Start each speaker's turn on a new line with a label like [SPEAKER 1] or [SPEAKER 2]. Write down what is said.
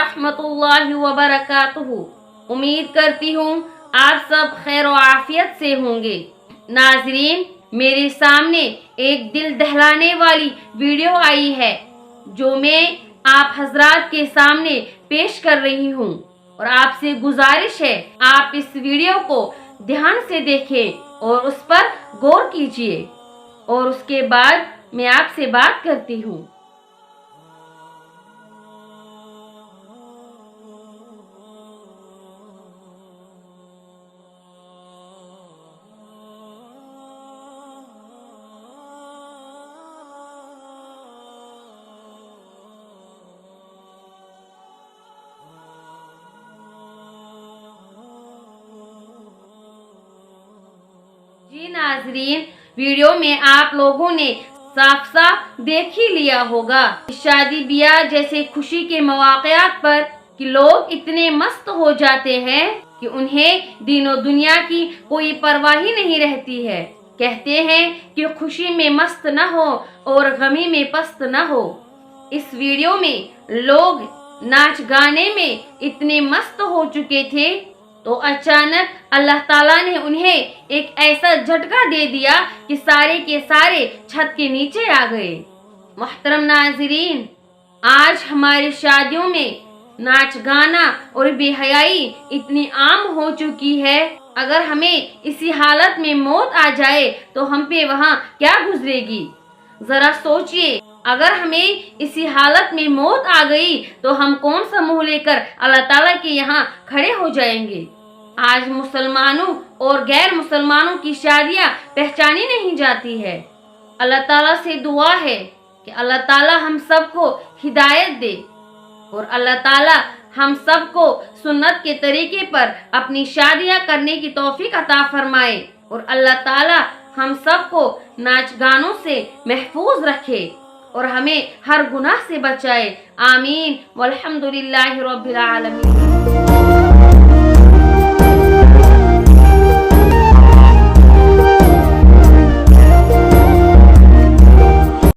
[SPEAKER 1] रहमतुल्लाहि व बरकातुहू। उम्मीद करती हूँ आप सब खैर व आफियत से होंगे। नाजरीन, मेरे सामने एक दिल दहलाने वाली वीडियो आई है जो मैं आप हजरात के सामने पेश कर रही हूँ, और आपसे गुजारिश है आप इस वीडियो को ध्यान से देखें और उस पर गौर कीजिए, और उसके बाद मैं आपसे बात करती हूँ। जी नाजरीन, वीडियो में आप लोगों ने साफ साफ देख ही लिया होगा शादी ब्याह जैसे खुशी के मौक़ियात पर कि लोग इतने मस्त हो जाते हैं कि उन्हें दीन और दुनिया की कोई परवाह ही नहीं रहती है। कहते हैं कि खुशी में मस्त न हो और गमी में पस्त न हो। इस वीडियो में लोग नाच गाने में इतने मस्त हो चुके थे तो अचानक अल्लाह ताला ने उन्हें एक ऐसा झटका दे दिया कि सारे के सारे छत के नीचे आ गए। मोहतरम नाज़रीन, आज हमारी शादियों में नाच गाना और बेहयाई इतनी आम हो चुकी है, अगर हमें इसी हालत में मौत आ जाए तो हम पे वहाँ क्या गुजरेगी। जरा सोचिए, अगर हमें इसी हालत में मौत आ गई तो हम कौन सा मुंह लेकर अल्लाह ताला के यहाँ खड़े हो जाएंगे। आज मुसलमानों और गैर मुसलमानों की शादियाँ पहचानी नहीं जाती है। अल्लाह ताला से दुआ है कि अल्लाह ताला हम सबको हिदायत दे और अल्लाह ताला हम सबको सुन्नत के तरीके पर अपनी शादियाँ करने की तौफीक अता फरमाए, और अल्लाह ताला हम सबको नाच गानों से महफूज रखे और हमें हर गुनाह से बचाए। आमीन वल्हम्दुलिल्लाहि रब्बिल आलमीन।